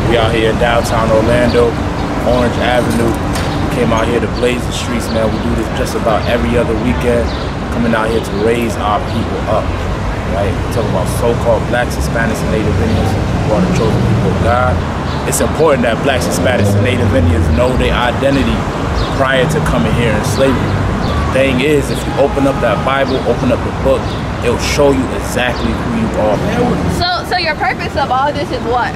We out here in downtown Orlando, Orange Avenue. We came out here to blaze the streets, man. We do this just about every other weekend, coming out here to raise our people up, right? We're talking about so-called blacks, Hispanics, and Native Indians who are the chosen people of God. It's important that blacks, Hispanics, and Native Indians know their identity prior to coming here in slavery. The thing is, if you open up that Bible, open up the book, it'll show you exactly who you are. So your purpose of all this is what?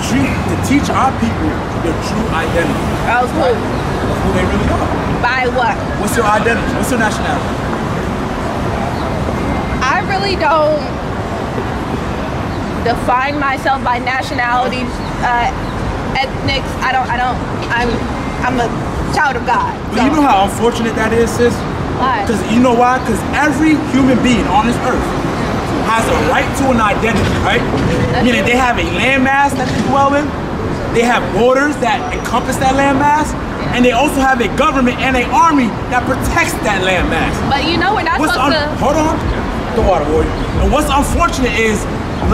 To teach our people their true identity. Of who? Of who they really are. By what? What's your identity? What's your nationality? I really don't define myself by nationalities, ethnics. I'm a child of God. But you know how unfortunate that is, sis? Why? Because you know why? Because every human being on this earth has a right to an identity, right? Meaning they have a landmass that they dwell in, they have borders that encompass that landmass, and they also have a government and an army that protects that landmass. But you know we're not supposed to... Hold on, the water warrior. And what's unfortunate is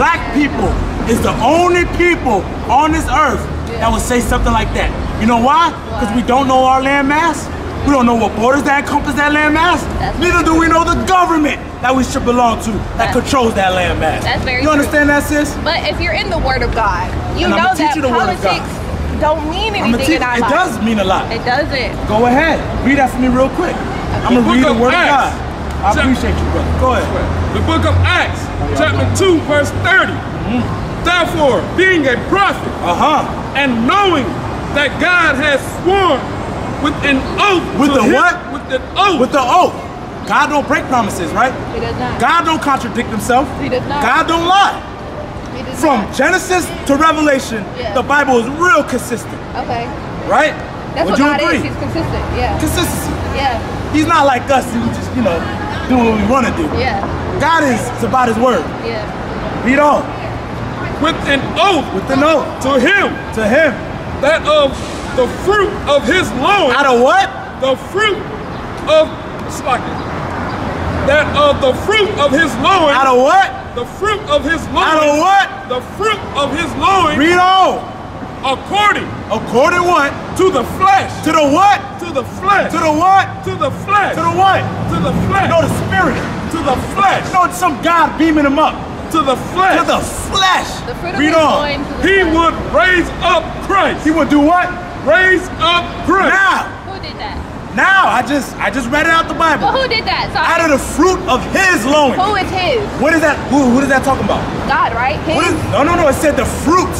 black people is the only people on this earth that would say something like that. You know why? Because we don't know our landmass. We don't know what borders that encompass that landmass. Neither do we know the government that we should belong to that controls that landmass. That's very true. You understand that, sis? But if you're in the Word of God, you know that politics don't mean anything in our life. It does mean a lot. It doesn't. Go ahead. Read that for me real quick. I'm going to read the Word of God. I appreciate you, brother. Go ahead. The book of Acts, chapter 2, verse 30. Therefore, being a prophet, and knowing that God has sworn with an oath. With the what? With the oath. With the oath. God don't break promises, right? He does not. God don't contradict himself. He does not. God don't lie. He does From not. Genesis to Revelation, the Bible is real consistent. Okay. Right? That's Would what you God agree? is. He's consistent. Yeah. Consistency. Yeah. He's not like us who just, you know, do what we want to do. Yeah. God is about his word. Yeah. Read on. With an oath. With an oath. To him. To him. That of the fruit of his loins. Out of what? The fruit of that of the fruit of his loins. Out of what? The fruit of his loins. Out of what? The fruit of his loins. Read on. According what? To the flesh. To the what? To the flesh. To the what? To the flesh. To the what? To the flesh. No, the spirit. To the flesh. No, it's some God beaming him up. To the flesh. To the flesh. The fruit of Read his on. loins to the He flesh. would raise up Christ. He would do what? Raise up Christ. Now. Who did that? Now, I just read it out the Bible. Well, who did that? Sorry. Out of the fruit of his loins. Who is his? What is that? Who is that talking about? God, right? His? No. It said the fruit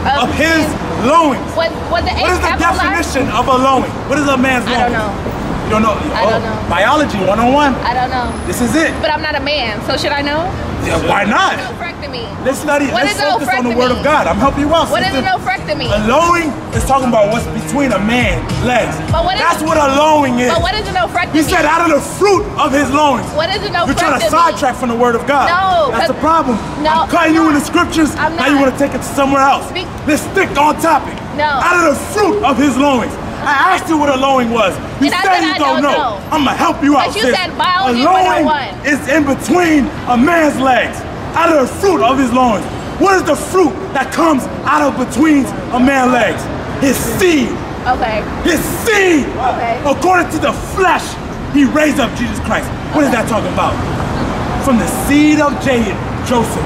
of his loins. What is the definition of a loin? What is a man's loin? I don't know. You don't know? I don't know. Biology 101. I don't know. This is it. But I'm not a man, so should I know? Yeah, why not? What does mean? Let's study. Let's focus on the Word of God. I'm helping you out. What does an mean? A loin is talking about what's between a man's legs. That's what a loin is. But what does an mean? He said out of the fruit of his loins. What does an You're trying to sidetrack from the Word of God. No. That's the problem. No. I'm cutting you in the scriptures. Now you want to take it somewhere else. Let's stick on topic. No. Out of the fruit of his loins. I asked you what a loin was. You said you don't know. I'm going to help you out. But you said biology 101. A loin is in between a man's legs. Out of the fruit of his loins. What is the fruit that comes out of between a man's legs? His seed. Okay. His seed. Okay. According to the flesh, he raised up Jesus Christ. What is that talking about? From the seed of Joseph.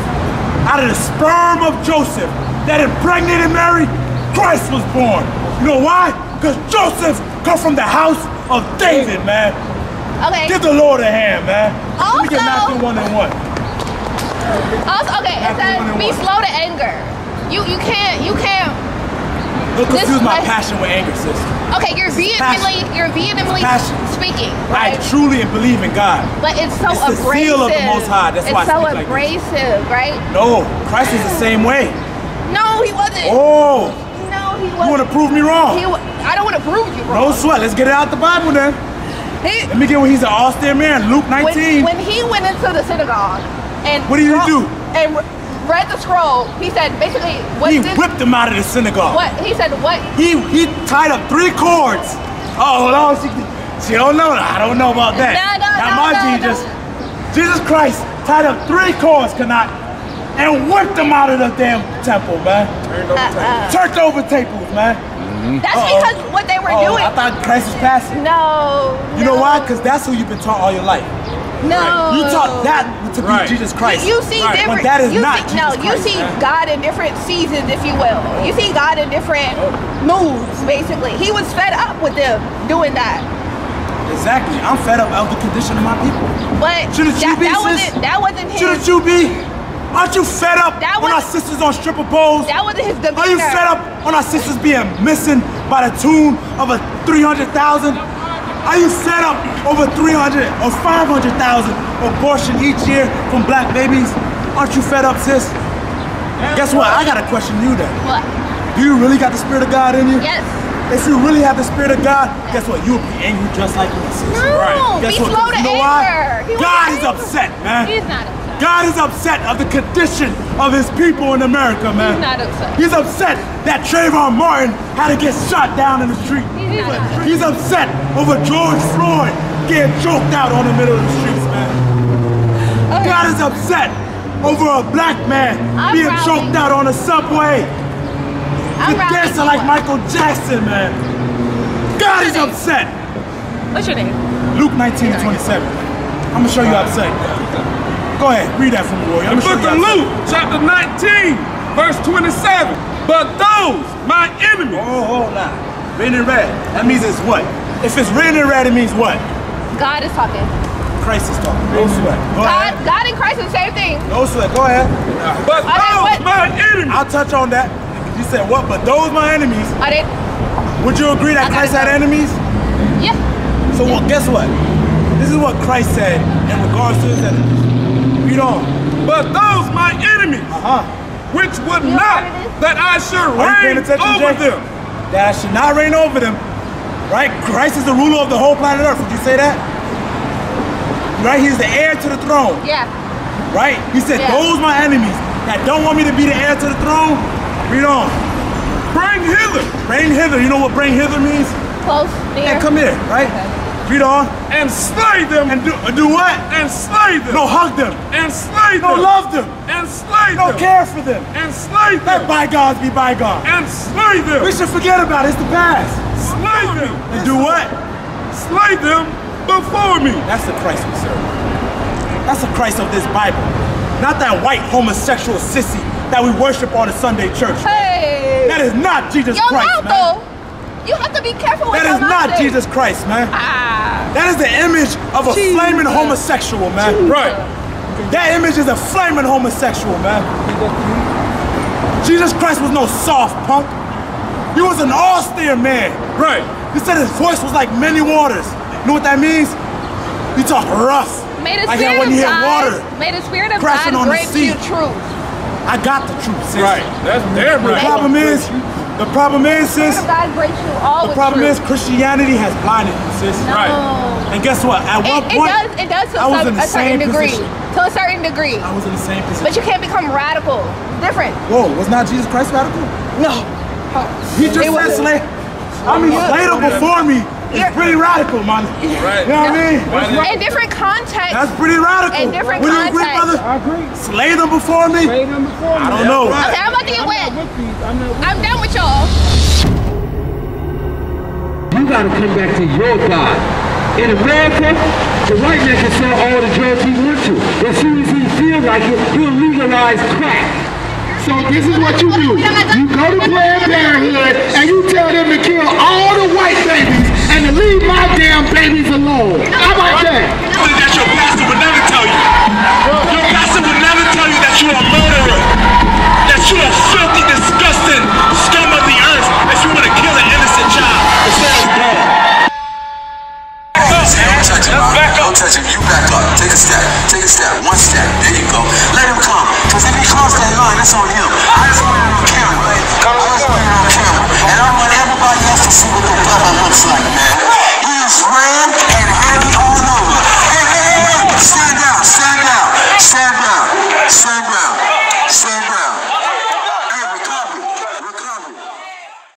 Out of the sperm of Joseph that impregnated Mary, Christ was born. You know why? Because Joseph comes from the house of David, man. Okay. Give the Lord a hand, man. Let me get Matthew 1:1. Also, okay, it says be slow to anger. You can't. Don't confuse my passion with anger, sis. Okay, you're vehemently speaking. Right? I truly believe in God. But it's so abrasive. It's the seal of the Most High. That's why I speak like this. It's so abrasive, right? No, Christ is the same way. No, he wasn't. Oh. No, he wasn't. You want to prove me wrong? I don't want to prove you wrong. No sweat. Let's get it out the Bible then. Let me get when he's an austere man. Luke 19. When he went into the synagogue and what did he do? And read the scroll. He said basically he whipped him out of the synagogue. What he said? What he tied up 3 cords. Oh, hold on. She don't know. I don't know about that. Jesus Christ tied up 3 cords. and whipped them out of the damn temple, man. Turned over tables, man. That's because what they were doing. I thought Christ was passing. No. You know why? Because that's who you've been taught all your life. No. You taught that to be Jesus Christ. You see different. When that is not Jesus Christ. You see God in different seasons, if you will. You see God in different moods, basically. He was fed up with them doing that. Exactly. I'm fed up of the condition of my people. But shouldn't you be, sis? That wasn't his. Shouldn't you be? Aren't you fed up on our sisters on stripper poles? That wasn't his demeanor. Are you fed up on our sisters being missing by the tune of a 300,000? Are you fed up over 300 or 500,000 abortion each year from black babies? Aren't you fed up, sis? Guess what? I got a question to you then. What? Do you really got the Spirit of God in you? Yes. If you really have the Spirit of God, guess what? You'll be angry just like me, sis. No, Guess be what? slow to You know anger. why? God is upset, man. He's not upset. God is upset of the condition of his people in America, man. He's not upset. He's upset that Trayvon Martin had to get shot down in the street. He's upset over George Floyd getting choked out on the middle of the streets, man. Okay. God is upset over a black man being choked out on the subway. Dancing like Michael Jackson, man. God is upset. What's your name? Luke 19:27. I'm gonna show you upset. Go ahead, read that from the warrior. The book of Luke, chapter 19, verse 27. But those, my enemies. Oh, hold on. Written in red. That means it's what? If it's written in red, it means what? God is talking. Christ is talking. No sweat. God and Christ are the same thing. No sweat. Go ahead. But those, my enemies. I'll touch on that. You said what? But those, my enemies. I did. Would you agree that Christ had enemies? Yeah. So well, guess what? This is what Christ said in regards to his enemies. Read on. But those my enemies, which would not that I should reign over them. That I should not reign over them. Right? Christ is the ruler of the whole planet Earth. Would you say that? Right? He's the heir to the throne. Yeah. Right? He said, those my enemies that don't want me to be the heir to the throne. Read on. Bring hither. Bring hither. You know what bring hither means? Close, near. Yeah, come here, right? Okay. Read on. And slay them. And do what? And slay them. No, hug them. And slay them. No, love them. And slay them. No, care for them. And slay them. Let bygones be bygones. And slay them. We should forget about it. It's the past. Slay them. And do what? Slay them before me. That's the Christ we serve. That's the Christ of this Bible. Not that white homosexual sissy that we worship on the Sunday church. Hey. That is not Jesus Christ, man. Though. You have to be careful with that. That is not Jesus Christ, man. That is the image of a flaming homosexual, man. Right. That image is a flaming homosexual, man. Jesus Christ was no soft punk. He was an austere man. Right. He said his voice was like many waters. You know what that means? He talk rough. May the like Spirit when you hear water may the Spirit of God grant you truth. I got the truth, sis. Right. That's their right. The problem is, sis. The God breaks you all the problem is Christianity has blinded you, sis. No. Right. And guess what? At one point, it does to a certain degree. To a certain degray. I was in the same position. But you can't become radical. It's different. Whoa, was not Jesus Christ radical? No. He just said slave. I mean, later before me. It's pretty radical, man. Right. You know what I mean? In different contexts. That's pretty radical. In different Would contexts. you agree, brother? I agree. Slay them before me? Slay them before me. I don't know. Okay, I'm about to get wet. I'm done with y'all. You gotta come back to your God. In America, the white man can sell all the drugs he wants to. As soon as he feels like it, he'll legalize crack. So this is what you do. You go to Planned Parenthood and you tell them to kill all the white babies and to leave my damn babies alone. How about that? That's your pastor would never tell you.